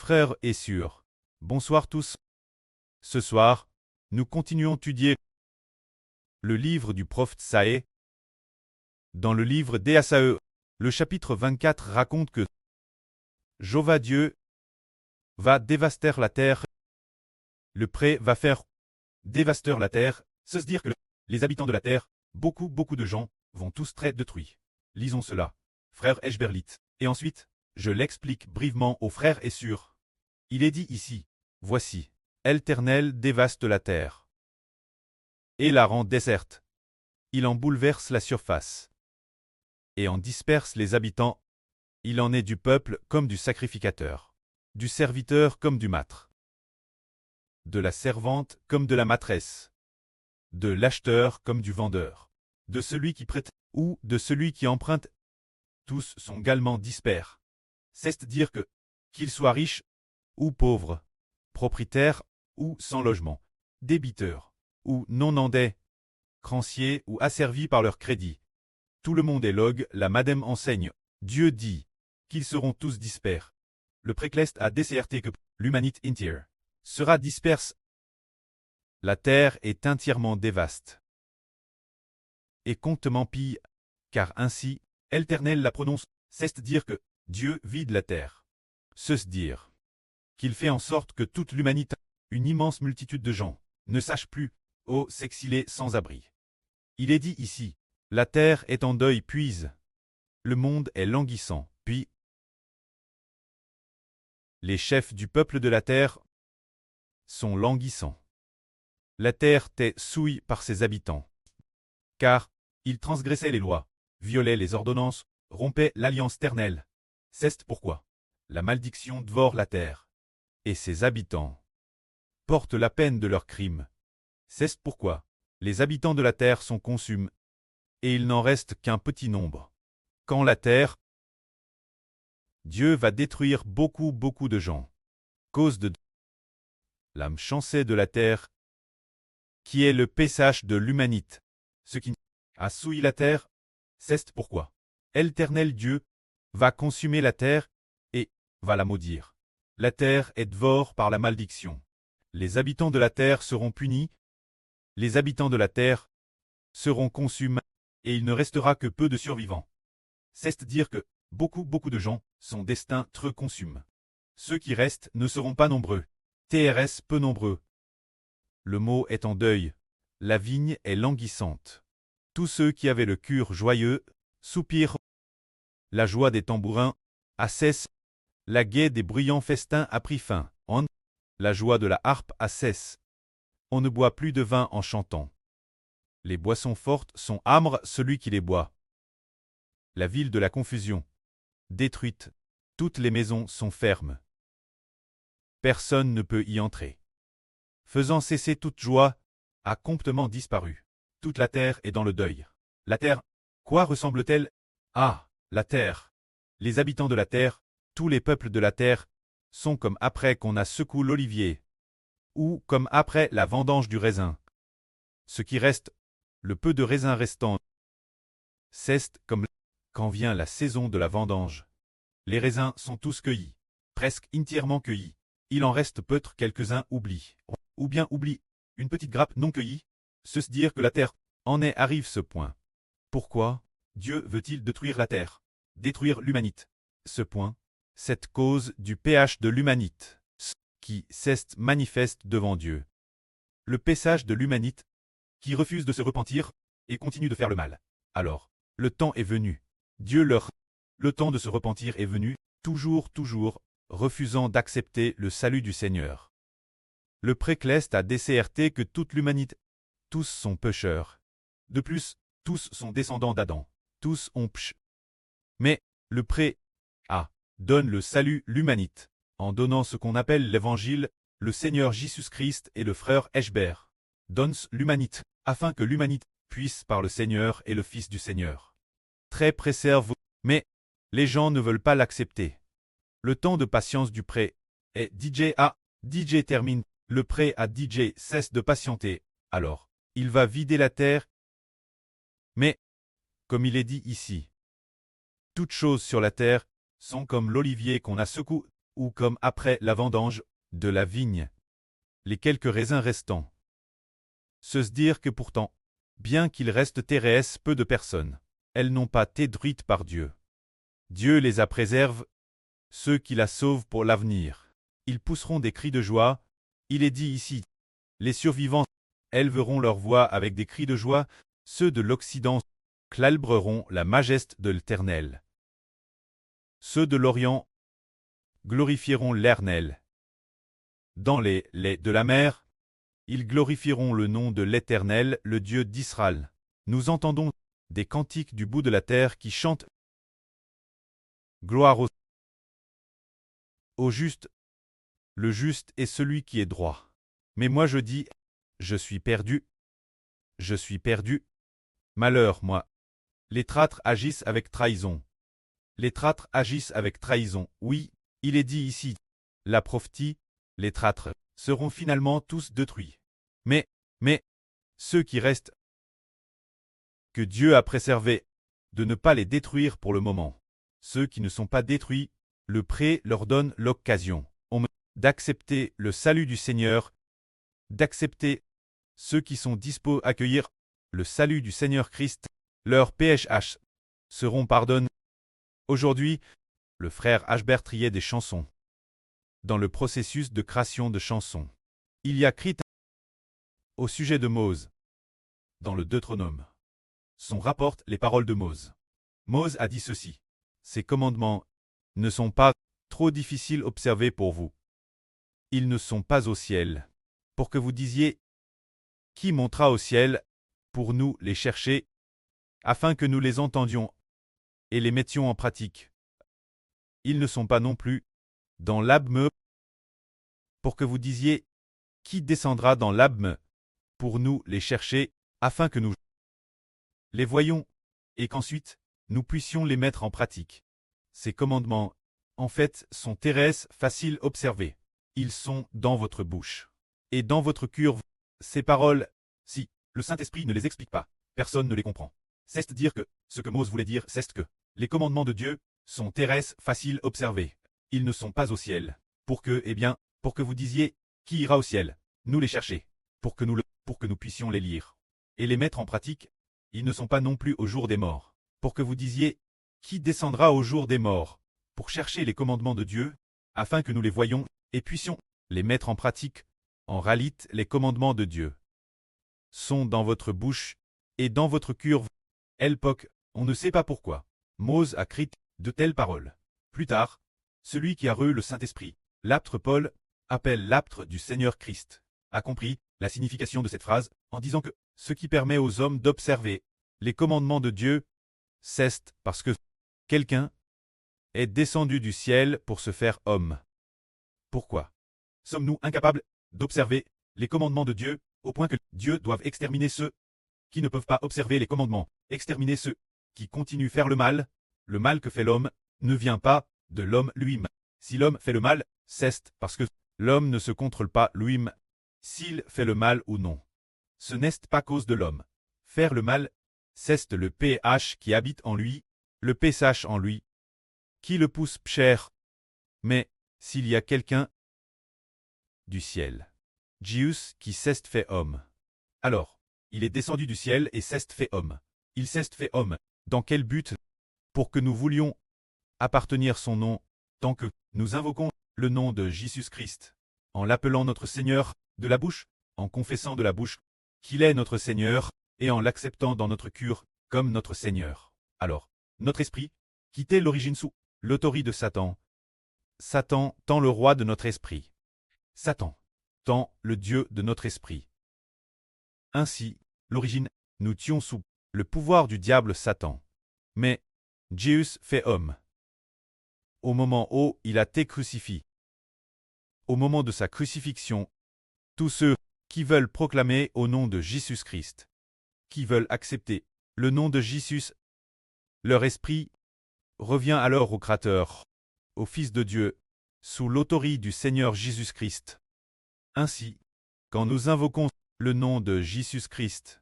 Frères et sœurs, bonsoir tous. Ce soir, nous continuons d'étudier le livre du prophète Saë. Dans le livre d'Ésaïe, le chapitre 24 raconte que Jéhovah Dieu va dévaster la terre. Le pré va faire dévaster la terre, c'est dire que les habitants de la terre, beaucoup de gens, vont tous très détruits. Lisons cela, frère Eshberlit. Et ensuite, je l'explique brièvement aux frères et sœurs. Il est dit ici, voici, l'Éternel dévaste la terre et la rend déserte. Il en bouleverse la surface et en disperse les habitants. Il en est du peuple comme du sacrificateur, du serviteur comme du maître, de la servante comme de la maîtresse, de l'acheteur comme du vendeur, de celui qui prête ou de celui qui emprunte. Tous sont également disperses. C'est-à-dire que, qu'ils soient riches ou pauvres, propriétaires ou sans logement, débiteurs ou non-endettés, créanciers ou asservis par leur crédit. Tout le monde est log, la madame enseigne. Dieu dit qu'ils seront tous disperses. Le précleste a décerté que l'humanité entière sera disperse. La terre est entièrement dévastée et comptement pille, car ainsi, l'Éternel la prononce, c'est-à-dire que Dieu vide la terre. C'est dire qu'il fait en sorte que toute l'humanité, une immense multitude de gens, ne sache plus, s'exiler sans abri. Il est dit ici, la terre est en deuil puis le monde est languissant, puis les chefs du peuple de la terre sont languissants. La terre est souillée par ses habitants, car ils transgressaient les lois, violaient les ordonnances, rompaient l'alliance éternelle. C'est pourquoi la malédiction dévore la terre, et ses habitants portent la peine de leurs crimes. C'est pourquoi les habitants de la terre sont consumés, et il n'en reste qu'un petit nombre. Quand la terre, Dieu va détruire beaucoup de gens, cause de l'âme chancée de la terre, qui est le péchage de l'humanité, ce qui a souillé la terre. C'est pourquoi l'Éternel Dieu va consumer la terre et va la maudire. La terre est dévorée par la malédiction. Les habitants de la terre seront punis. Les habitants de la terre seront consumés et il ne restera que peu de survivants. C'est-à-dire que beaucoup de gens sont destinés à être consumés. Ceux qui restent ne seront pas nombreux. TRS peu nombreux. Le mot est en deuil. La vigne est languissante. Tous ceux qui avaient le cœur joyeux soupirent. La joie des tambourins a cessé. La gaie des bruyants festins a pris fin. La joie de la harpe a cessé. On ne boit plus de vin en chantant. Les boissons fortes sont âmes celui qui les boit. La ville de la confusion, détruite, toutes les maisons sont fermes. Personne ne peut y entrer. Faisant cesser toute joie, a complètement disparu. Toute la terre est dans le deuil. La terre, quoi ressemble-t-elle? Ah, la terre. Les habitants de la terre, tous les peuples de la terre, sont comme après qu'on a secoué l'olivier, ou comme après la vendange du raisin. Ce qui reste, le peu de raisin restant, c'est comme quand vient la saison de la vendange. Les raisins sont tous cueillis, presque entièrement cueillis. Il en reste peut-être quelques-uns oubliés, ou bien oubliés, une petite grappe non cueillie. C'est dire que la terre en est arrive ce point. Pourquoi Dieu veut-il détruire la terre, détruire l'humanité? Ce point, cette cause du péché de l'humanité, qui s'est manifeste devant Dieu. Le péchage de l'humanité, qui refuse de se repentir, et continue de faire le mal. Alors, le temps est venu. Dieu le temps de se repentir est venu, toujours, refusant d'accepter le salut du Seigneur. Le précleste a décerté que toute l'humanité, tous sont pécheurs. De plus, tous sont descendants d'Adam. Tous ont péché. Mais, le pré donne le salut l'humanité, en donnant ce qu'on appelle l'évangile, le Seigneur Jésus-Christ et le frère Eshber. Donne l'humanité, afin que l'humanité puisse par le Seigneur et le Fils du Seigneur. Très préserve, mais les gens ne veulent pas l'accepter. Le temps de patience du pré est DJ termine, le pré à DJ cesse de patienter, alors, il va vider la terre. Mais, comme il est dit ici, toutes choses sur la terre sont comme l'olivier qu'on a secoué, ou comme après la vendange de la vigne, les quelques raisins restants. Se dire que pourtant, bien qu'il reste Thérèse peu de personnes, elles n'ont pas été détruites par Dieu. Dieu les a préserves, ceux qui la sauvent pour l'avenir. Ils pousseront des cris de joie. Il est dit ici, les survivants élèveront leur voix avec des cris de joie, ceux de l'Occident célèbreront la majesté de l'Éternel. Ceux de l'Orient glorifieront l'Éternel. Dans les laits de la mer, ils glorifieront le nom de l'Éternel, le Dieu d'Israël. Nous entendons des cantiques du bout de la terre qui chantent gloire au juste. Le juste est celui qui est droit. Mais moi je dis, je suis perdu. Je suis perdu. Malheur, moi. Les traîtres agissent avec trahison. Les traîtres agissent avec trahison. Oui, il est dit ici, la prophétie, les traîtres seront finalement tous détruits. Mais, ceux qui restent, que Dieu a préservés, de ne pas les détruire pour le moment. Ceux qui ne sont pas détruits, le pré leur donne l'occasion d'accepter le salut du Seigneur, d'accepter ceux qui sont disposés à accueillir le salut du Seigneur Christ, leurs PHH seront pardonnés. Aujourd'hui, le frère Hbert triait des chansons. Dans le processus de création de chansons, il y a écrit au sujet de Mose, dans le Deutéronome. Son rapporte les paroles de Mose. Mose a dit ceci. Ces commandements ne sont pas trop difficiles à observer pour vous. Ils ne sont pas au ciel, pour que vous disiez, qui montera au ciel, pour nous les chercher, afin que nous les entendions et les mettions en pratique. Ils ne sont pas non plus dans l'abme, pour que vous disiez, qui descendra dans l'abme, pour nous les chercher, afin que nous les voyions, et qu'ensuite nous puissions les mettre en pratique. Ces commandements, en fait, sont terrestres, faciles à observer. Ils sont dans votre bouche et dans votre cœur. Ces paroles, si le Saint-Esprit ne les explique pas, personne ne les comprend. C'est dire que ce que Mose voulait dire, c'est que les commandements de Dieu sont terrestres, faciles à observer. Ils ne sont pas au ciel. Pour que vous disiez, qui ira au ciel, nous les chercher, pour que nous puissions les lire et les mettre en pratique. Ils ne sont pas non plus au jour des morts, pour que vous disiez, qui descendra au jour des morts, pour chercher les commandements de Dieu, afin que nous les voyions et puissions les mettre en pratique. En réalité, les commandements de Dieu sont dans votre bouche et dans votre cœur. Époque, on ne sait pas pourquoi. Mose a écrit de telles paroles. Plus tard, celui qui a reçu le Saint-Esprit, l'apôtre Paul, appelle l'apôtre du Seigneur Christ, a compris la signification de cette phrase en disant que ce qui permet aux hommes d'observer les commandements de Dieu, c'est parce que quelqu'un est descendu du ciel pour se faire homme. Pourquoi sommes-nous incapables d'observer les commandements de Dieu, au point que Dieu doive exterminer ceux qui ne peuvent pas observer les commandements, exterminer ceux qui continuent à faire le mal que fait l'homme ne vient pas de l'homme lui-même. Si l'homme fait le mal, c'est parce que l'homme ne se contrôle pas lui-même s'il fait le mal ou non. Ce n'est pas cause de l'homme. Faire le mal, c'est le PH qui habite en lui, le PSH en lui, qui le pousse cher. Mais, s'il y a quelqu'un du ciel, Jésus qui s'est fait homme, alors, il est descendu du ciel et s'est fait homme. Il s'est fait homme. Dans quel but? Pour que nous voulions appartenir son nom, tant que nous invoquons le nom de Jésus-Christ, en l'appelant notre Seigneur de la bouche, en confessant de la bouche qu'il est notre Seigneur, et en l'acceptant dans notre cœur comme notre Seigneur. Alors, notre esprit, quittait l'origine sous l'autorité de Satan. Satan tend le roi de notre esprit. Satan tend le Dieu de notre esprit. Ainsi, l'origine, nous tions sous le pouvoir du diable Satan. Mais Jésus fait homme. Au moment où il a été crucifié. Au moment de sa crucifixion, tous ceux qui veulent proclamer au nom de Jésus-Christ, qui veulent accepter le nom de Jésus, leur esprit revient alors au Créateur, au Fils de Dieu, sous l'autorité du Seigneur Jésus-Christ. Ainsi, quand nous invoquons le nom de Jésus-Christ,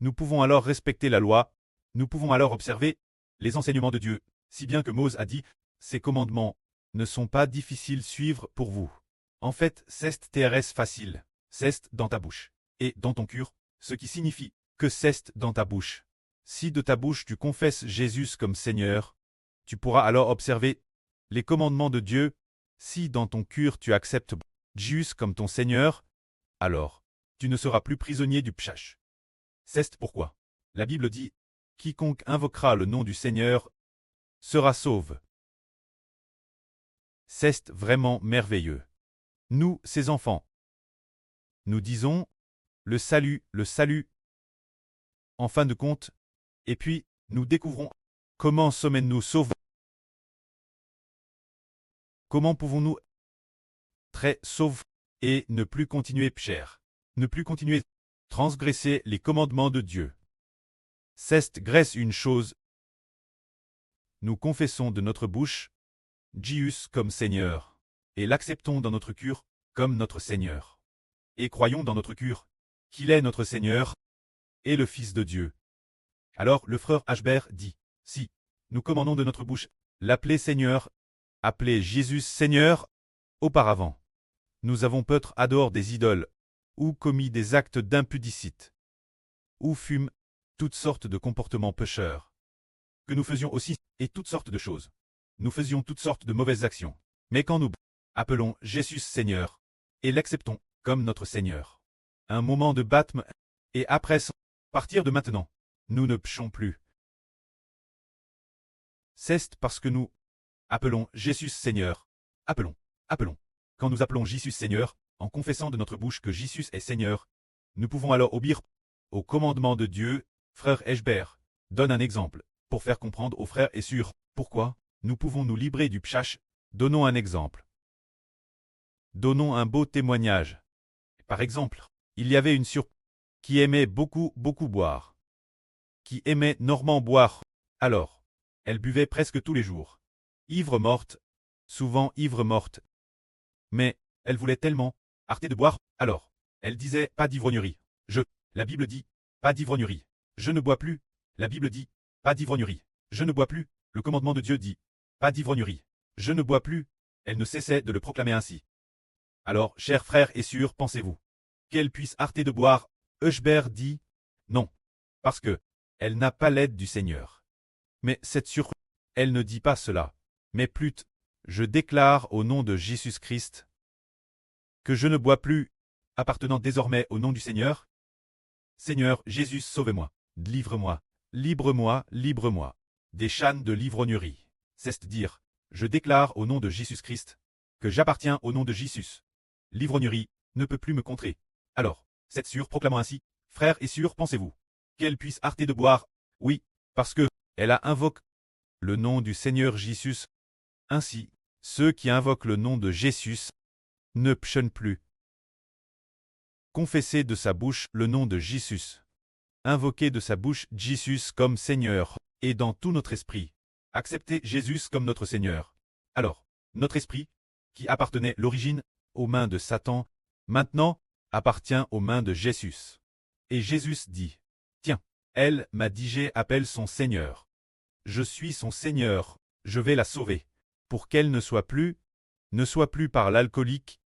nous pouvons alors respecter la loi, nous pouvons alors observer les enseignements de Dieu, si bien que Mose a dit, ces commandements ne sont pas difficiles suivre pour vous. En fait, c'est TRS facile. C'est dans ta bouche et dans ton cœur, ce qui signifie que c'est dans ta bouche. Si de ta bouche tu confesses Jésus comme Seigneur, tu pourras alors observer les commandements de Dieu. Si dans ton cœur tu acceptes Jésus comme ton Seigneur, alors tu ne seras plus prisonnier du pchash. C'est pourquoi la Bible dit « Quiconque invoquera le nom du Seigneur sera sauve ». C'est vraiment merveilleux. Nous, ses enfants, nous disons « le salut », en fin de compte, et puis nous découvrons comment sommes-nous sauvés. Comment pouvons-nous être sauvés et ne plus continuer pécher, ne plus continuer transgresser les commandements de Dieu. C'est grâce une chose. Nous confessons de notre bouche Jésus comme Seigneur, et l'acceptons dans notre cœur comme notre Seigneur. Et croyons dans notre cœur qu'il est notre Seigneur et le Fils de Dieu. Alors le frère Ashbert dit, si nous commandons de notre bouche l'appeler Seigneur, appeler Jésus Seigneur, auparavant, nous avons peut-être adoré des idoles, ou commis des actes d'impudicite, ou fûmes toutes sortes de comportements pécheurs, que nous faisions aussi, et toutes sortes de choses. Nous faisions toutes sortes de mauvaises actions. Mais quand nous appelons Jésus Seigneur, et l'acceptons comme notre Seigneur, un moment de baptême, et après, partir de maintenant, nous ne péchons plus. C'est parce que nous appelons Jésus Seigneur. Appelons. Quand nous appelons Jésus Seigneur, en confessant de notre bouche que Jésus est Seigneur, nous pouvons alors obéir au commandement de Dieu. Frère Ashbert donne un exemple pour faire comprendre aux frères et sœurs pourquoi nous pouvons nous libérer du pchash. Donnons un exemple. Donnons un beau témoignage. Par exemple, il y avait une sœur qui aimait beaucoup boire, qui aimait normalement boire. Alors, elle buvait presque tous les jours. Ivre morte, souvent ivre morte. Mais elle voulait tellement arrêter de boire, alors elle disait pas d'ivrognerie. La Bible dit pas d'ivrognerie. Je ne bois plus. La Bible dit pas d'ivrognerie. Je ne bois plus. Le commandement de Dieu dit pas d'ivrognerie. Je ne bois plus. Elle ne cessait de le proclamer ainsi. Alors, chers frères et sœurs, pensez-vous qu'elle puisse arrêter de boire? Ashbert dit non, parce que elle n'a pas l'aide du Seigneur. Mais cette sœur, elle ne dit pas cela, mais plutôt, je déclare au nom de Jésus-Christ que je ne bois plus, appartenant désormais au nom du Seigneur. Seigneur Jésus, sauve-moi, livre-moi, libre-moi, des chaînes de l'ivrognerie. C'est-à-dire, je déclare au nom de Jésus-Christ que j'appartiens au nom de Jésus. L'ivrognerie ne peut plus me contrer. Alors, cette sœur proclamant ainsi, frères et sœurs, pensez-vous qu'elle puisse arrêter de boire? Oui, parce que elle a invoqué le nom du Seigneur Jésus. Ainsi, ceux qui invoquent le nom de Jésus ne péchent plus. Confesser de sa bouche le nom de Jésus. Invoquer de sa bouche Jésus comme Seigneur, et dans tout notre esprit, accepter Jésus comme notre Seigneur. Alors, notre esprit, qui appartenait l'origine aux mains de Satan, maintenant appartient aux mains de Jésus. Et Jésus dit, tiens, elle m'a dit j'appelle son Seigneur. Je suis son Seigneur, je vais la sauver, pour qu'elle ne soit plus par l'alcoolique,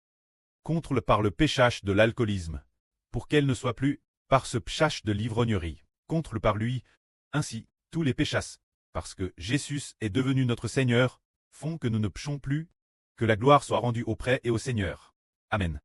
par le péchage de l'alcoolisme, pour qu'elle ne soit plus par ce péchage de l'ivrognerie, par lui. Ainsi, tous les péchas, parce que Jésus est devenu notre Seigneur, font que nous ne péchons plus, que la gloire soit rendue auprès et au Seigneur. Amen.